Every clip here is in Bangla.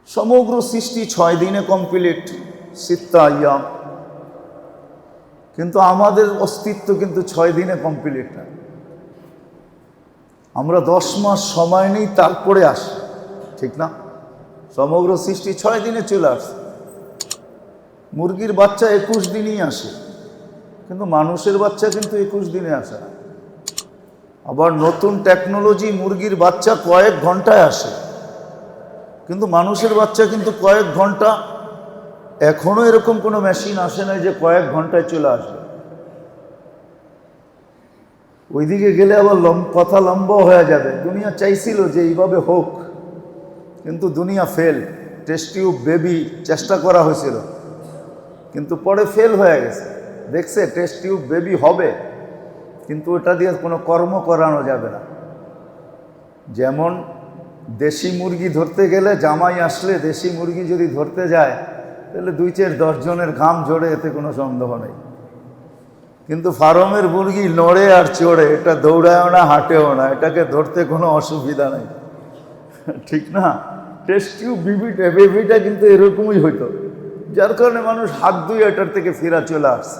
সমগ্র সৃষ্টি 6 দিনে কমপ্লিট, সিত্তা আইয়াম। কিন্তু আমাদের অস্তিত্ব কিন্তু 6 দিনে কমপ্লিট না। আমরা 10 মাস সময় নেই, তারপরে আসি, ঠিক না? সমগ্র সৃষ্টি 6 দিনে চলে আসে। মুরগির বাচ্চা 21 দিনই আসে, কিন্তু মানুষের বাচ্চা কিন্তু 21 দিনে আসে না। আবার নতুন টেকনোলজি, মুরগির বাচ্চা কয়েক ঘন্টায় আসে, কিন্তু মানুষের বাচ্চা কিন্তু কয়েক ঘন্টা। এখনো এরকম কোনো মেশিন আসে না যে কয়েক ঘন্টায় চলে আসবে। ওইদিকে গেলে আবার কথা লম্বা হয়ে যাবে। দুনিয়া চাইছিল যে এইভাবে হোক, কিন্তু দুনিয়া ফেল। টেস্ট টিউব বেবি চেষ্টা করা হয়েছিল, কিন্তু পরে ফেল হয়ে গেছে। দেখছে টেস্ট টিউব বেবি হবে, কিন্তু ওটা দিয়ে কোনো কর্ম করানো যাবে না। যেমন দেশি মুরগি ধরতে গেলে, জামাই আসলে দেশি মুরগি যদি ধরতে যায়, তাহলে 2-4-10 জনের ঘাম ঝরে, এতে কোনো সন্দেহ নেই। কিন্তু ফার্মের মুরগি নড়ে আর চড়ে, এটা দৌড়ায়ও না, হাঁটেও না, এটাকে ধরতে কোনো অসুবিধা নেই, ঠিক না? টেস্ট টিউব বেবিটা কিন্তু এরকমই হইতো, যার কারণে মানুষ হাত ধুয়ে এটার থেকে ফেরা চলে আসছে।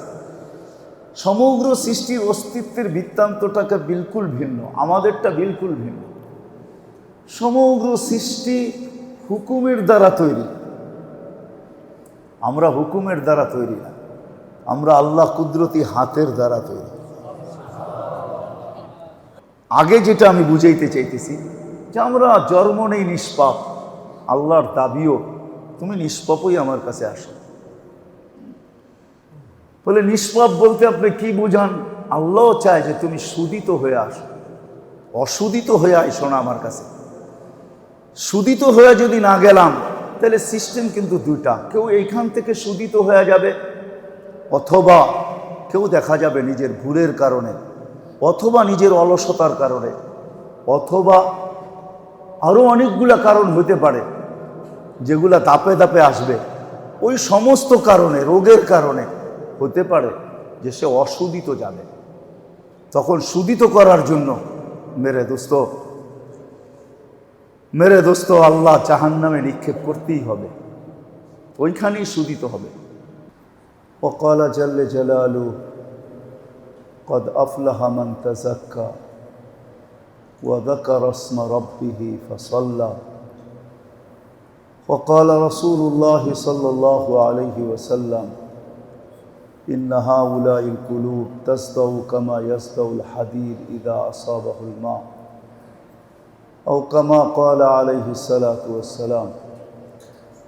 সমগ্র সৃষ্টির অস্তিত্বের বৃত্তান্তটাকে বিলকুল ভিন্ন, আমাদেরটা বিলকুল ভিন্ন। সমগ্র সৃষ্টি হুকুমের দ্বারা তৈরি, আমরা হুকুমের দ্বারা তৈরি না, আমরা আল্লাহ কুদরতি হাতের দ্বারা তৈরি। আগে যেটা আমি বুঝাইতে চাইতেছি যে আমরা জন্ম নেই নিষ্পাপ, আল্লাহর দাবিও তুমি নিষ্পাপই আমার কাছে আসো। বলে নিষ্পাপ বলতে আপনি কি বুঝান? আল্লাহ চায় যে তুমি সুদিত হয়ে আসো, অসুদিত হয়ে আইসো না আমার কাছে। সুদিত হয়ে যদি না গেলাম, তাহলে সিস্টেম কিন্তু দুইটা। কেউ এইখান থেকে সুদিত হয়ে যাবে, অথবা কেউ দেখা যাবে নিজের ভুলের কারণে, অথবা নিজের অলসতার কারণে, অথবা আরও অনেকগুলা কারণ হতে পারে যেগুলা ধাপে ধাপে আসবে। ওই সমস্ত কারণে, রোগের কারণে হতে পারে যে সে অসুদিত যাবে। তখন সুদিত করার জন্য মেরে দোস্ত আল্লাহ জাহান্নামে নিক্ষেপ করতেই হবে, ওইখানেই সুদিত হবে। وقال جل جلاله قد أفلح من تزكى وذكر اسم ربه فصلى وقال رسول الله صلى الله عليه وسلم إن هؤلاء القلوب تصدع كما يصدع الحديد إذا أصابه الماء أو كما قال عليه الصلاة والسلام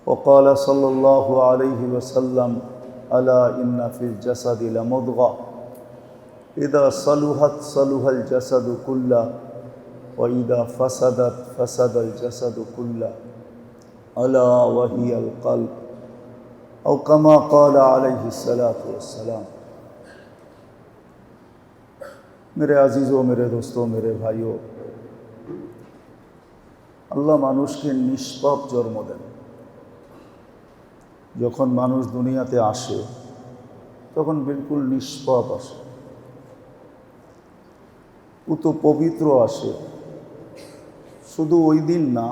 وقال صلى الله عليه وسلم ألا إن في الجسد لمضغة إذا صلحت صلح الجسد كله وإذا فسدت فسد الجسد كله ألا وهي القلب أو كما قال عليه الصلاة والسلام। मेरे अजीज़ों, मेरे दोस्तों, मेरे भाइयों, আল্লাহ মানুষকে নিষ্পাপ জন্ম দেন। যখন মানুষ দুনিয়াতে আসে তখন বিলকুল নিষ্পাপ আসে, পুত পবিত্র আসে। শুধু ওই দিন না,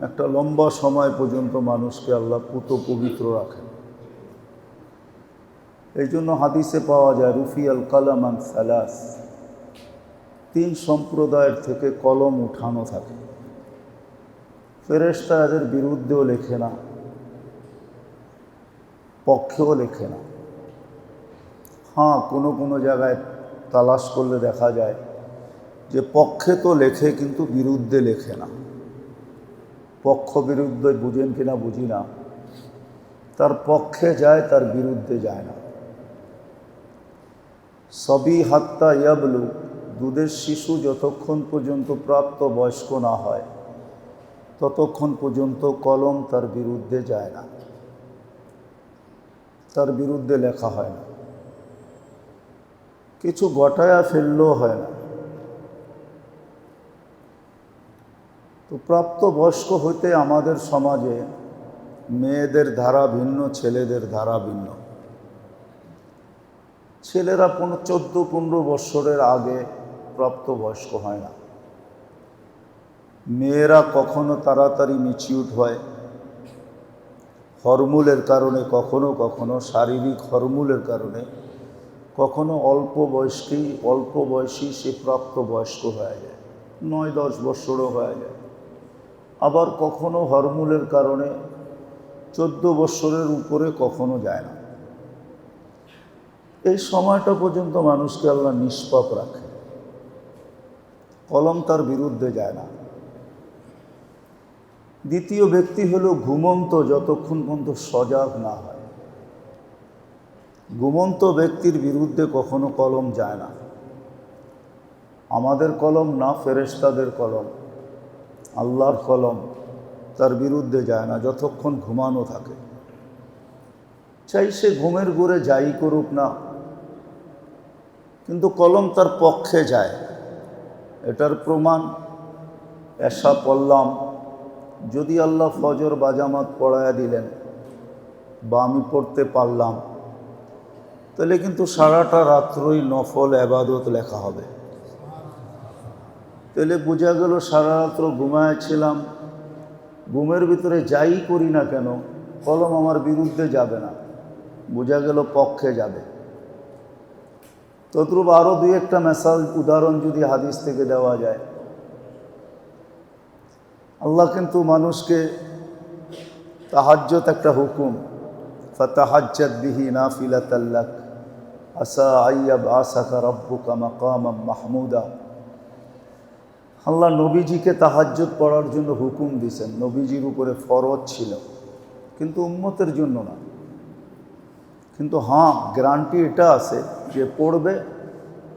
একটা লম্বা সময় পর্যন্ত মানুষকে আল্লাহ পুত পবিত্র রাখেন। এই জন্য হাদিসে পাওয়া যায় রুফিয়াল কালাম আন সালাস, 3 সম্প্রদায়ের থেকে কলম উঠানো থাকে। ফেরেশতা এদের বিরুদ্ধেও লেখে না, পক্ষেও লেখে না। হ্যাঁ, কোনো কোনো জায়গায় তালাশ করলে দেখা যায় যে পক্ষে তো লেখে, কিন্তু বিরুদ্ধে লেখে না। পক্ষ বিরুদ্ধে বুঝেন কিনা বুঝি না, তার পক্ষে যায়, তার বিরুদ্ধে যায় না। সবই হাত্তা ইয়াবলু, দুধের শিশু যতক্ষণ পর্যন্ত প্রাপ্ত বয়স্ক না হয় ততক্ষণ পর্যন্ত কলম তার বিরুদ্ধে যায় না, তার বিরুদ্ধে লেখা হয় না, কিছু গটায়া ফেললেও হয় না। তো প্রাপ্ত বয়স্ক হইতে আমাদের সমাজে মেয়েদের ধারা ভিন্ন, ছেলেদের ধারা ভিন্ন। ছেলেরা 14-15 বৎসরের আগে প্রাপ্ত বয়স্ক হয় না। মেয়েরা কখনো তাড়াতাড়ি ম্যাচিউর হয়, হরমোনের কারণে, কখনো কখনো শারীরিক হরমোনের কারণে, কখনো অল্প বয়সী সে প্রাপ্তবয়স্ক হয়ে যায়, 9-10 বছরও হয়ে যায়। আবার কখনো হরমোনের কারণে 14 বছরের উপরে কখনো যায় না। এই সময়টা পর্যন্ত মানুষকে আল্লাহ নিষ্পাপ রাখে, কলম তার বিরুদ্ধে যায় না। দ্বিতীয় ব্যক্তি হলো ঘুমন্ত, যতক্ষণ পর্যন্ত সজাগ না হয়। ঘুমন্ত ব্যক্তির বিরুদ্ধে কখনো কলম যায় না। আমাদের কলম না, ফেরেশতাদের কলম, আল্লাহর কলম তার বিরুদ্ধে যায় না যতক্ষণ ঘুমানো থাকে। চাই সে ঘুমের ঘুরে যাই করুক না, কিন্তু কলম তার পক্ষে যায়। এটার প্রমাণ, এশা পড়লাম, যদি আল্লাহ ফজর বাজামাত পড়ায়া দিলেন বা আমি পড়তে পারলাম, তাহলে কিন্তু সারাটা রাত্রই নফল এবাদত লেখা হবে। তাহলে বোঝা গেল সারা রাত্র ঘুমায়েছিলাম, ঘুমের ভিতরে যাই করি না কেন কলম আমার বিরুদ্ধে যাবে না, বোঝা গেল পক্ষে যাবে। তদ্রূপ আরও 2-1টা উদাহরণ যদি হাদিস থেকে দেওয়া যায়। আল্লাহ কিন্তু মানুষকে তাহাজ্জুদ একটা হুকুম, ফাতাহাজ্জাদ বিহি নাফিলাতাল লাক আসা আইয়াবআসাকা রাব্বুকা মাকামাম মাহমুদা। আল্লাহ নবীজিকে তাহাজ্জুদ পড়ার জন্য হুকুম দিয়েছেন, নবীজির উপরে ফরজ ছিল, কিন্তু উম্মতের জন্য না। কিন্তু হ্যাঁ, গ্যারান্টি এটা আছে যে পড়বে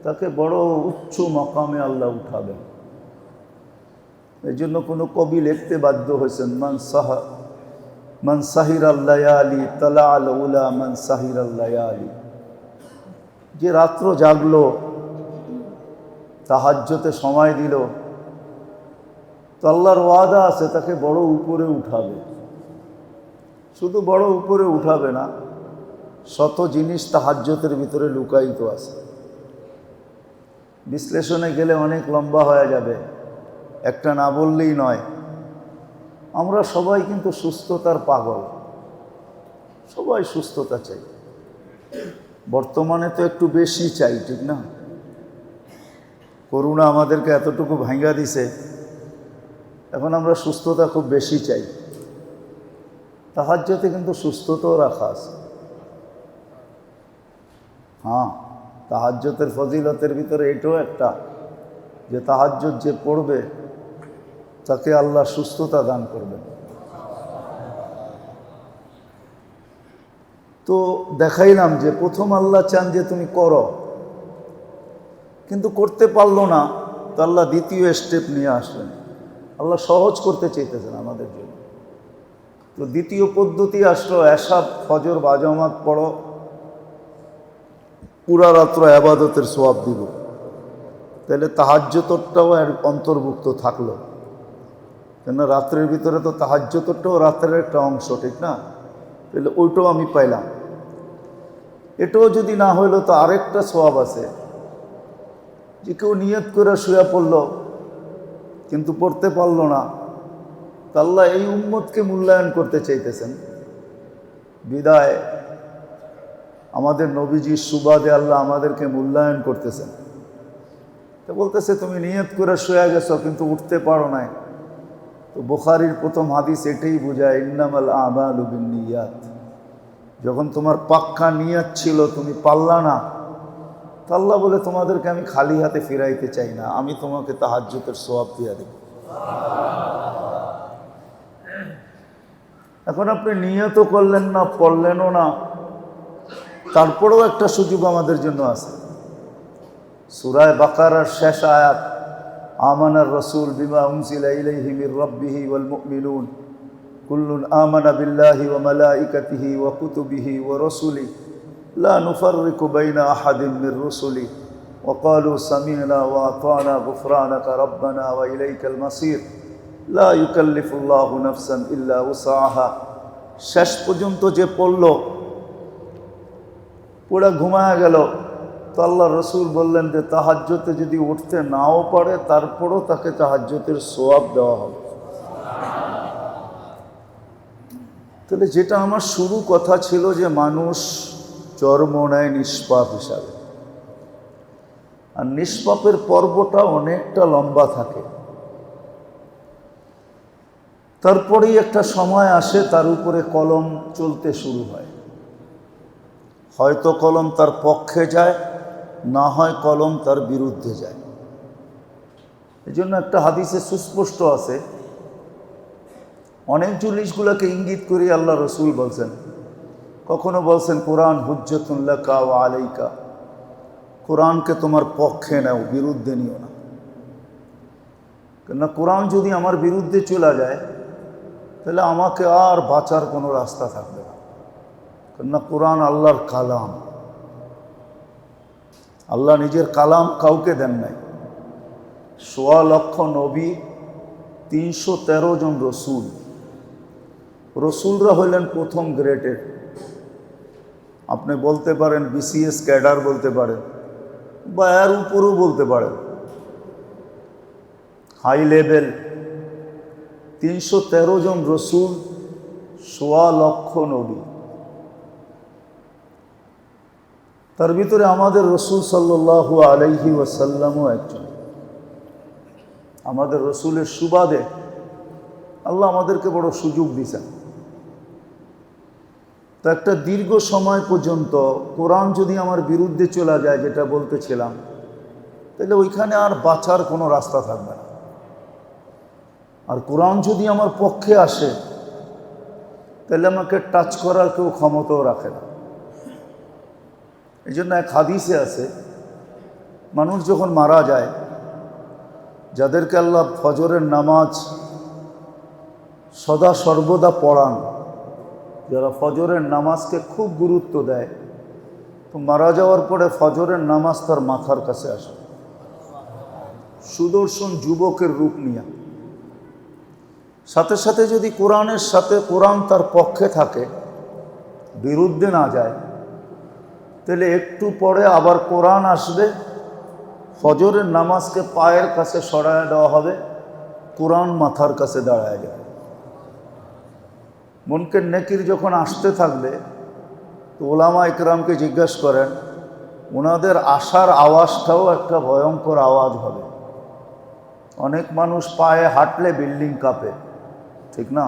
তাকে বড় উচ্চ মাকামে আল্লাহ উঠাবেন। এই জন্য কোনো কবি লিখতে বাধ্য হয়েছেন, মান সাহিরাল লায়ালি তালা আল উলা মান সাহিরাল লায়ালি। যে রাত্র জাগলো, তাহাজ্জুদে সময় দিল, তো আল্লাহর ওয়াদা আছে তাকে বড় উপরে উঠাবে। শুধু বড় উপরে উঠাবে না, শত জিনিস তাহাজ্জুদের ভিতরে লুকায়িত আছে। বিশ্লেষণে গেলে অনেক লম্বা হয়ে যাবে, একটা না বললেই নয়। আমরা সবাই কিন্তু সুস্থতার পাগল, সবাই সুস্থতা চাই। বর্তমানে তো একটু বেশি চাই, ঠিক না? করোনা আমাদেরকে এতটুকু ভাঙ্গা দিছে, এখন আমরা সুস্থতা খুব বেশি চাই। তাহাজ্জুদে কিন্তু সুস্থতাও রাখা আছে। হ্যাঁ, তাহাজ্জুদের ফজিলতের ভিতরে এটাও একটা, যে তাহাজ্জুদ যে পড়বে তাকে আল্লাহ সুস্থতা দান করবেন। তো দেখাইলাম যে প্রথম আল্লাহ চান যে তুমি করো, কিন্তু করতে পারলো না, তো আল্লাহ দ্বিতীয় স্টেপ নিয়ে আসলেন। আল্লাহ সহজ করতে চাইতেছেন আমাদের জন্য। তো দ্বিতীয় পদ্ধতি আসলো, এশা ফজর বাজামাত পড়ো, পুরা রাত্র ইবাদতের সওয়াব দিব। তাহলে তাহাজ্জুদটাও এর অন্তর্ভুক্ত থাকলো, কেন রাত্রের ভিতরে তো তাহাজ্জুদটাও রাত্রের একটা অংশ, ঠিক না? তাহলে ওইটাও আমি পাইলাম। এটাও যদি না হইলো তো আরেকটা সওয়াব আছে, যে কেউ নিয়ত করে শুয়ে পড়ল কিন্তু পড়তে পারলো না, তা আল্লাহ এই উম্মতকে মূল্যায়ন করতে চাইতেছেন। বিদায় আমাদের নবীজির সুবাদে আল্লাহ আমাদেরকে মূল্যায়ন করতেছেন। তো বলতেছে তুমি নিয়ত করে শুয়ে গেছো কিন্তু উঠতে পারো নাই। তো বুখারীর প্রথম হাদিস এটাই বোঝায়, ইন্নামাল আমালু বিন্নিয়াত। যখন তোমার পাক্কা নিয়ত ছিল, তুমি পারলা না, তো আল্লাহ বলে তোমাদেরকে আমি খালি হাতে ফিরাইতে চাই না, আমি তোমাকে তাহাজ্জুদের সওয়াব দিয়ে দেব। এখন আপনি নিয়তও করলেন না, পড়লেনও না, তারপরেও একটা সুযোগ আমাদের জন্য আছে। সূরা বাকারার শেষ আয়াত, আমানার রাসূল বিমা উনজিলা ইলাইহি মির রাব্বিহি ওয়াল মুমিনুন কুল্লুন আমানা বিল্লাহি ওয়া মালাইকাতিহি ওয়া কুতুবিহি ওয়া রাসূলিহি লা নুফাররিকু বাইনা আহাদিন মির রুসুলি ওয়া ক্বালু সামি'না ওয়া আতা'না গুফরানাকা রাব্বানা ওয়া ইলাইকাল মাসির লা ইউকাল্লিফুল্লাহু নাফসান ইল্লা উসআহা। শেষ পর্যন্ত যে পড়ল, পুরা ঘুমায়া গেল, তো আল্লাহ রসুল বললেন যে তাহাজ্জুদে যদি উঠতে নাও পারে তারপরও তাকে তাহাজ্জুদের সওয়াব দেওয়া হবে। তো তাহলে যেটা আমার শুরু কথা ছিল যে মানুষ জন্ম নেয় নিষ্পাপ হিসাবে, আর নিষ্পাপের পর্বটা অনেকটা লম্বা থাকে। তারপরেই একটা সময় আসে তার উপরে কলম চলতে শুরু হয়। হয়তো কলম তার পক্ষে যায়, না হয় কলম তার বিরুদ্ধে যায়। এই জন্য একটা হাদিসে সুস্পষ্ট আছে, অনেক জিনিসগুলোকে ইঙ্গিত করে আল্লাহ রসুল বলছেন। কখনো বলছেন কোরআন হুজ্জাতুন লাকা ওয়া আলাইকা, কোরআনকে তোমার পক্ষে নাও, বিরুদ্ধে নিও না। কেননা কোরআন যদি আমার বিরুদ্ধে চলে যায় তাহলে আমাকে আর বাঁচার কোনো রাস্তা থাকবে না। কেননা কোরআন আল্লাহর কালাম, আল্লাহ নিজের কালাম কাউকে দেন নাই। ১.৫ লক্ষ নবী, ৩১৩ জন রসুল। রসুলরা হইলেন প্রথম গ্রেডের। আপনি বলতে পারেন বিসিএস ক্যাডার বলতে পারেন, বা এর উপরেও বলতে পারেন, হাই লেভেল। ৩১৩ জন রসুল, ১.৫ লক্ষ নবী। তার ভিতরে আমাদের রসুল সাল্লাল্লাহু আলাইহি ওয়াসাল্লামও একজন। আমাদের রসুলের সুবাদে আল্লাহ আমাদেরকে বড় সুযোগ দিয়েছেন। তো একটা দীর্ঘ সময় পর্যন্ত কোরআন যদি আমার বিরুদ্ধে চলে যায়, যেটা বলতেছিলাম, তাহলে ওইখানে আর বাঁচার কোনো রাস্তা থাকবে না। আর কোরআন যদি আমার পক্ষে আসে তাহলে আমাকে টাচ করার কেউ ক্ষমতাও রাখে না। এই জন্য এক হাদিসে আছে, মানুষ যখন মারা যায়, যাদেরকে আল্লাহ ফজরের নামাজ সদা সর্বদা পড়ান, যারা ফজরের নামাজকে খুব গুরুত্ব দেয়, তো মারা যাওয়ার পরে ফজরের নামাজ তার মাথার কাছে আসে, সুদর্শন যুবকের রূপ নিয়ে। সাথে সাথে যদি কোরআনের সাথে কোরআন তার পক্ষে থাকে, বিরুদ্ধে না যায়, তাহলে একটু পরে আবার কোরআন আসবে, ফজরের নামাজকে পায়ের কাছে সরায় দেওয়া হবে, কোরআন মাথার কাছে দাঁড়ায় যাবে। মুনকার নেকির যখন আসতে থাকবে, তো ওলামা ইকরামকে জিজ্ঞাসা করেন, ওনাদের আসার আওয়াজটাও একটা ভয়ঙ্কর আওয়াজ হবে। অনেক মানুষ পায়ে হাঁটলে বিল্ডিং কাঁপে, ঠিক না?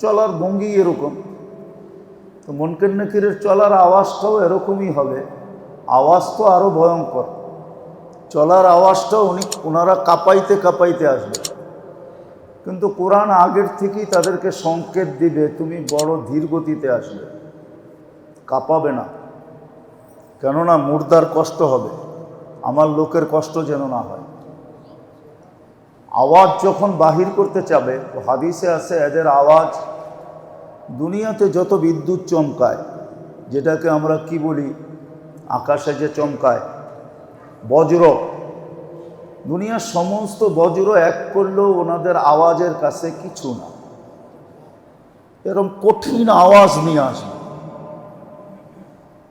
চলার ভঙ্গি এরকম। তো মুনকার নেকিরের চলার আওয়াজটাও এরকমই হবে। আওয়াজ তো আরও ভয়ঙ্কর, চলার আওয়াজটাও ওনারা কাঁপাইতে কাঁপাইতে আসবে। কিন্তু কোরআন আগের থেকেই তাদেরকে সংকেত দিবে, তুমি বড় ধীর গতিতে আসবে, কাঁপাবে না। কেননা মুর্দার কষ্ট হবে, আমার লোকের কষ্ট যেন না হয়। আওয়াজ যখন বাহির করতে চাবে, তো হাদিসে আছে এদের আওয়াজ দুনিয়াতে যত বিদ্যুৎ চমকায়, যেটাকে আমরা কি বলি, আকাশে যে চমকায় বজ্র, দুনিয়ার সমস্ত বজ্র এক করলেও ওনাদের আওয়াজের কাছে কিছু না। এরকম কঠিন আওয়াজ নিয়ে আসবে।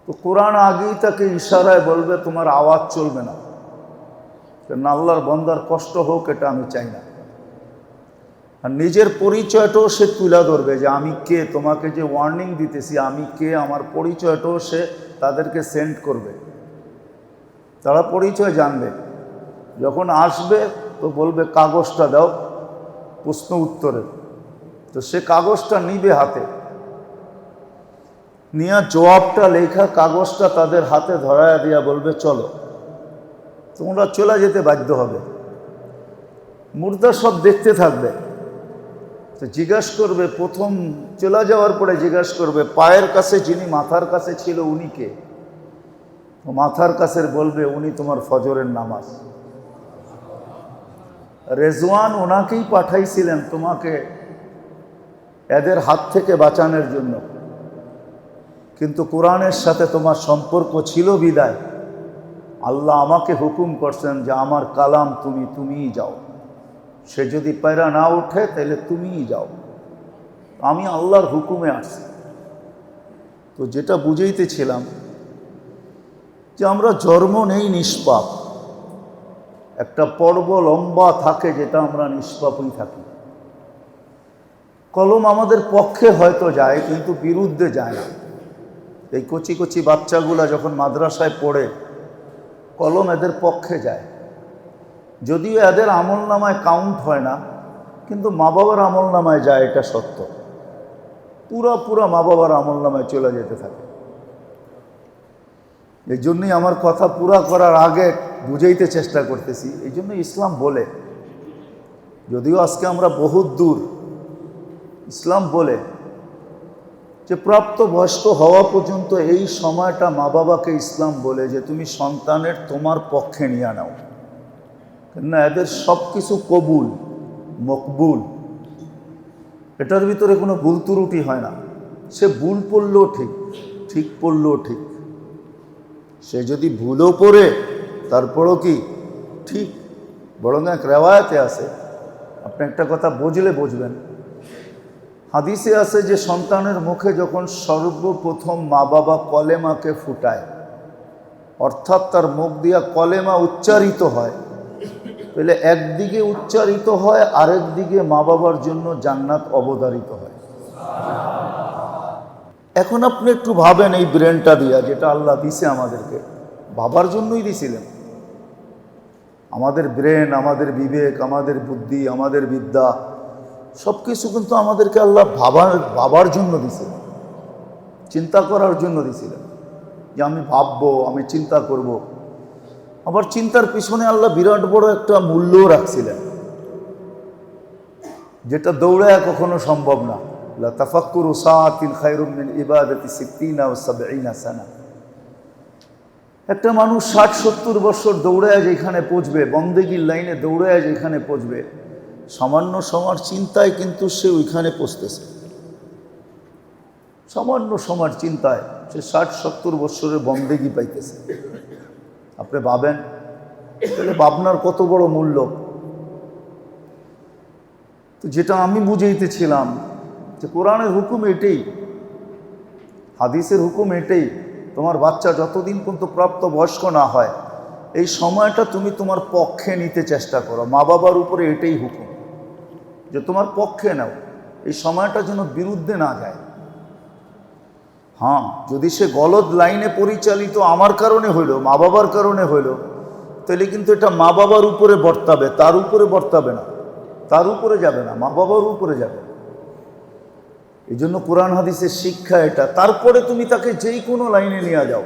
তো কোরআন আগেই তাকে ইশারায় বলবে তোমার আওয়াজ চলবে না, কারণ আল্লাহর বান্দার কষ্ট হোক এটা আমি চাই না। আর নিজের পরিচয়টাও সে তুলে ধরবে যে আমি কে, তোমাকে যে ওয়ার্নিং দিতেছি আমি কে, আমার পরিচয়টাও সে তাদেরকে সেন্ড করবে। তারা পরিচয় জানবে। যখন আসবে তো বলবে কাগজটা দাও প্রশ্ন উত্তরের। তো সে কাগজটা নিবে হাতে, নিয়ে জবাবটা লেখা কাগজটা তাদের হাতে ধরায় দিয়া বলবে চলো, তোমরা চলে যেতে বাধ্য হবে। মুর্দা সব দেখতে থাকবে। তো জিজ্ঞাসা করবে, প্রথম চলে যাওয়ার পরে জিজ্ঞাসা করবে পায়ের কাছে যিনি মাথার কাছে ছিল উনি কে? মাথার কাছে বলবে উনি তোমার ফজরের নামাজ। রেজওয়ান ওনাকেই পাঠাইছিলেন তোমাকে এদের হাত থেকে বাঁচানোর জন্য, কিন্তু কোরআনের সাথে তোমার সম্পর্ক ছিল বিদায় আল্লাহ আমাকে হুকুম করছেন যে আমার কালাম তুমিই যাও। সে যদি পায়রা না ওঠে তাহলে তুমিই যাও, আমি আল্লাহর হুকুমে আসছি। তো যেটা বুঝাইতেছিলাম যে আমরা জন্ম নেই নিষ্পাপ, একটা পর্ব লম্বা থাকে যেটা আমরা নিষ্পাপই থাকি। কলম আমাদের পক্ষে হয়তো যায়, কিন্তু বিরুদ্ধে যায় না। এই কচি কচি বাচ্চাগুলা যখন মাদ্রাসায় পড়ে, কলম এদের পক্ষে যায়। যদিও এদের আমলনামায় কাউন্ট হয় না, কিন্তু মা বাবার আমলনামায় যায়, এটা সত্য। পুরা মা বাবার আমলনামায় চলে যেতে থাকে। এই জন্যই আমার কথা পুরা করার আগে বুঝাইতে চেষ্টা করতেছি। এই জন্য ইসলাম বলে, যদিও আজকে আমরা বহুত দূর, ইসলাম বলে যে প্রাপ্তবয়স্ক হওয়া পর্যন্ত এই সময়টা মা বাবাকে ইসলাম বলে যে তুমি সন্তানের তোমার পক্ষে নিয়ে নাও, কেননা এদের সব কিছু কবুল মকবুল, এটার ভিতরে কোনো ভুল ত্রুটি হয় না। সে ভুল পড়লেও ঠিক, ঠিক পড়লেও ঠিক। সে যদি ভুলও পড়ে তারপরও কি ঠিক। বরং এক রেওয়ায়াতে আছে, আপনি একটা কথা বুঝলে বুঝবেন, হাদিসে আছে যে সন্তানের মুখে যখন সর্বপ্রথম মা বাবা কলেমাকে ফুটায়, অর্থাৎ তার মুখ দিয়া কলেমা উচ্চারিত হয়, তাহলে একদিকে উচ্চারিত হয়, আরেক দিকে মা বাবার জন্য জান্নাত অবধারিত হয়। এখন আপনি একটু ভাবেন, এই ব্রেনটা দিয়া যেটা আল্লাহ দিছে আমাদেরকে, বাবার জন্যই দিছিলেন। আমাদের ব্রেন, আমাদের বিবেক, আমাদের বুদ্ধি, আমাদের বিদ্যা, সব কিছু কিন্তু আমাদেরকে আল্লাহ বাবার জন্য দিছিলেন, চিন্তা করার জন্য দিছিলেন, যে আমি ভাববো, আমি চিন্তা করব। আবার চিন্তার পিছনে আল্লাহ বিরাট বড় একটা মূল্যও রাখছিলেন, যেটা দৌড়ায় কখনো সম্ভব না। লা তাফাক্কুরু সাআতিন খায়রুম মিন ইবাদাতি 60 ওয়া 70 সানা। একটা মানুষ 60-70 বছর দৌড়ায় যেখানে পৌঁছবে, বন্দেগীর লাইনে দৌড়ায় যেখানে পৌঁছবে, সামান্য সময়ের চিন্তায় কিন্তু সে ওইখানে পৌঁছতেছে। সামান্য সময়ের চিন্তায় সে 60-70 বছরের বন্দেগী পাইতেছে। আপনি ভাবেন তাহলে ভাবনার কত বড় মূল্য। তো যেটা আমি বুঝাইতেছিলাম যে কোরআনের হুকুম এটাই, হাদিসের হুকুম এটাই, তোমার বাচ্চা যতদিন পর্যন্ত প্রাপ্তবয়স্ক না হয় এই সময়টা তুমি তোমার পক্ষে নিতে চেষ্টা করো। মা বাবার উপরে এটাই হুকুম যে তোমার পক্ষে নাও, এই সময়টা যেন বিরুদ্ধে না যায়। হ্যাঁ, যদি সে গলদ লাইনে পরিচালিত আমার কারণে হইল, মা বাবার কারণে হইল, তাহলে কিন্তু এটা মা বাবার উপরে বর্তাবে, তার উপরে বর্তাবে না, তার উপরে যাবে না, মা বাবার উপরে যাবে। এই জন্য কোরআন হাদিসের শিক্ষা এটা। তারপরে তুমি তাকে যেই কোনো লাইনে নিয়ে যাও,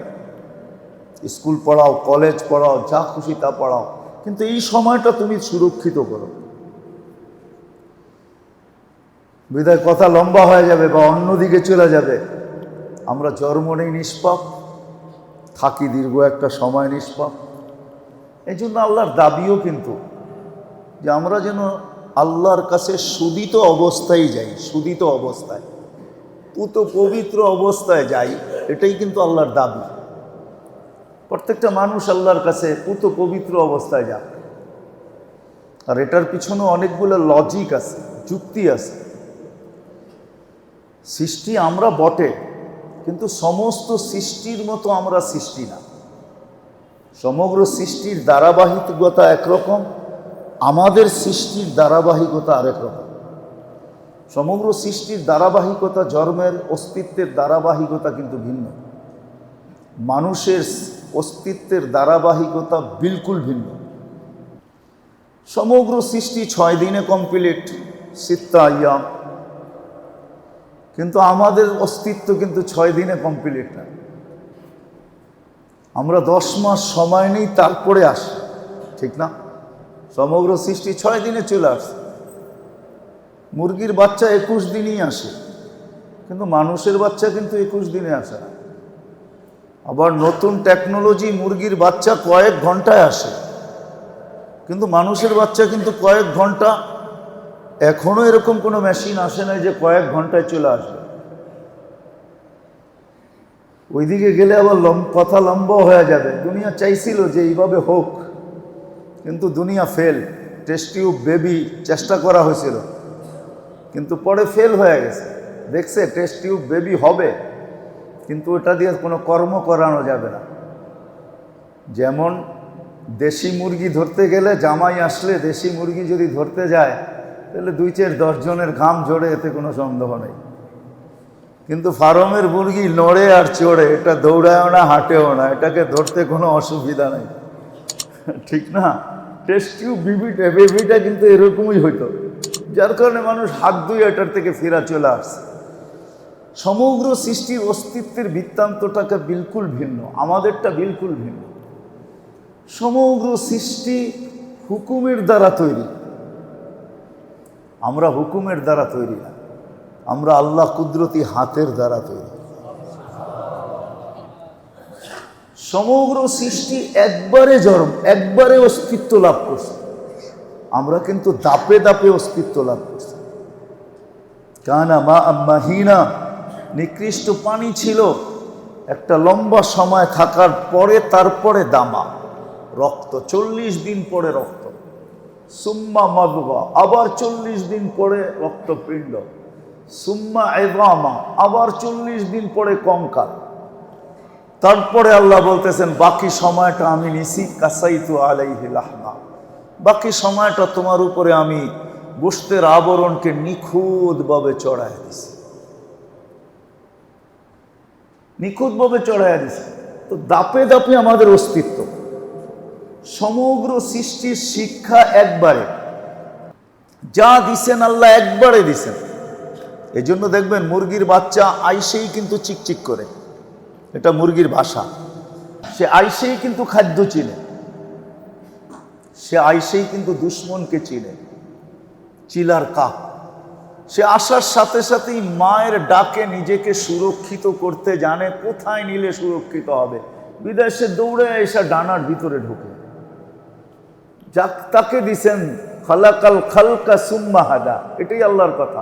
স্কুল পড়াও, কলেজ পড়াও, যা খুশি তা পড়াও, কিন্তু এই সময়টা তুমি সুরক্ষিত করো। বিদায় কথা লম্বা হয়ে যাবে বা অন্যদিকে চলে যাবে। আমরা জন্ম নেই নিষ্পাপ, থাকি দীর্ঘ একটা সময় নিষ্পাপ। এই জন্য আল্লাহর দাবিও কিন্তু যে আমরা যেন আল্লাহর কাছে শুদিত অবস্থায় যাই, শুদিত অবস্থায়, পুত পবিত্র অবস্থায় যাই, এটাই কিন্তু আল্লাহর দাবি। প্রত্যেকটা মানুষ আল্লাহর কাছে পুত পবিত্র অবস্থায় যাক। আর এটার পিছনে অনেকগুলো লজিক আছে, যুক্তি আছে। সৃষ্টি আমরা বটে, কিন্তু সমস্ত সৃষ্টির মতো আমরা সৃষ্টি না। সমগ্র সৃষ্টির ধারাবাহিকতা একরকম, আমাদের সৃষ্টির ধারাবাহিকতা আরেক রকম। সমগ্র সৃষ্টির ধারাবাহিকতা, জন্মের অস্তিত্বের ধারাবাহিকতা কিন্তু ভিন্ন। মানুষের অস্তিত্বের ধারাবাহিকতা বিলকুল ভিন্ন। সমগ্র সৃষ্টি 6 দিনে কমপ্লিট, সিত্তা আইয়াম, কিন্তু আমাদের অস্তিত্ব কিন্তু 6 দিনে কমপ্লিট না। আমরা 10 মাস সময় নেই, তারপরে আসি, ঠিক না? সমগ্র সৃষ্টি 6 দিনে চলে আসে। মুরগির বাচ্চা 21 দিনই আসে, কিন্তু মানুষের বাচ্চা কিন্তু 21 দিনে আসে না। আবার নতুন টেকনোলজি, মুরগির বাচ্চা কয়েক ঘন্টায় আসে, কিন্তু মানুষের বাচ্চা কিন্তু কয়েক ঘন্টা। এখনো এরকম কোনো মেশিন আসে না যে কয়েক ঘন্টায় চলে আসবে। ওইদিকে গেলে আবার কথা লম্বা হয়ে যাবে। দুনিয়া চাইছিল যে এইভাবে হোক, কিন্তু দুনিয়া ফেল। টেস্ট টিউব বেবি চেষ্টা করা হয়েছিল, কিন্তু পরে ফেল হয়ে গেছে। দেখছে টেস্ট টিউব বেবি হবে, কিন্তু ওটা দিয়ে কোনো কর্ম করানো যাবে না। যেমন দেশি মুরগি ধরতে গেলে, জামাই আসলে দেশি মুরগি যদি ধরতে যায়, তাহলে 2-4-10 জনের ঘাম ঝরে, এতে কোনো সন্দেহ নেই। কিন্তু ফার্মের মুরগি নড়ে আর চড়ে, এটা দৌড়ায়ও না, হাঁটেও না, এটাকে ধরতে কোনো অসুবিধা নেই, ঠিক না? টেস্ট টিউব বেবিটা কিন্তু এরকমই হইতো, যার কারণে মানুষ হাত ধুয়ে এটার থেকে ফেরা চলে আসছে। সমগ্র সৃষ্টির অস্তিত্বের বৃত্তান্তটাকে বিলকুল ভিন্ন, আমাদেরটা বিলকুল ভিন্ন। সমগ্র সৃষ্টি হুকুমের দ্বারা তৈরি, আমরা হুকুমের দ্বারা তৈরি না, আমরা আল্লাহ কুদরতি হাতের দ্বারা তৈরি। সমগ্র সৃষ্টি একবারে জন্ম, একবারে অস্তিত্ব লাভ করছে, আমরা কিন্তু দাপে দাপে অস্তিত্ব লাভ করছি। কানা মা মাহিনা, নিকৃষ্ট পানি ছিল, একটা লম্বা সময় থাকার পরে তারপরে দামা, রক্ত, 40 দিন পরে রক্ত, সুম্মা মাদগা, আবার 40 দিন পরে রক্তপিণ্ড, সুম্মা ইযামা, আবার 40 দিন পরে কঙ্কাল। তারপরে আল্লাহ বলতেছেন বাকি সময়টা আমি নিছি, কাসাইতু আলাইহি লাহমা, বাকি সময়টা তোমার উপরে আমি গোশতের আবরণকে নিখুঁতভাবে চড়াইয়া দিছি, নিখুঁতভাবে চড়াইয়া দিছি। তো দাপে দাপে আমাদের অস্তিত্ব, সমগ্র সৃষ্টির শিক্ষা একবারে, যা দিছেন আল্লাহ একবারে দিছেন। এই জন্য দেখবেন মুরগির বাচ্চা আইসেই কিন্তু চিকচিক করে, এটা মুরগির ভাষা। সে আইসেই কিন্তু খাদ্য চিনে, সে আইসেই কিন্তু দুশ্মনকে চিনে, চিলার কাক। সে আসার সাথে সাথেই মায়ের ডাকে নিজেকে সুরক্ষিত করতে জানে, কোথায় নিলে সুরক্ষিত হবে। বিদেশে দৌড়ে এসে ডানার ভিতরে ঢুকে, যাক তাকে দিছেন খালাকাল খালকা সুম্মা হাদা, এটাই আল্লাহর কথা।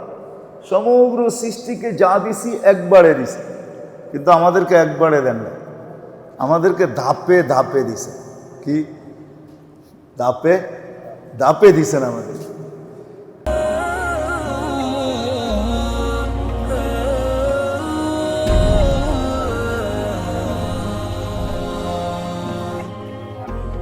সমগ্র সৃষ্টিকে যা দিছি একবারে দিছে, কিন্তু আমাদেরকে একবারে দেন না, আমাদেরকে ধাপে ধাপে দিছে। কি ধাপে ধাপে দিছেন আমাদের।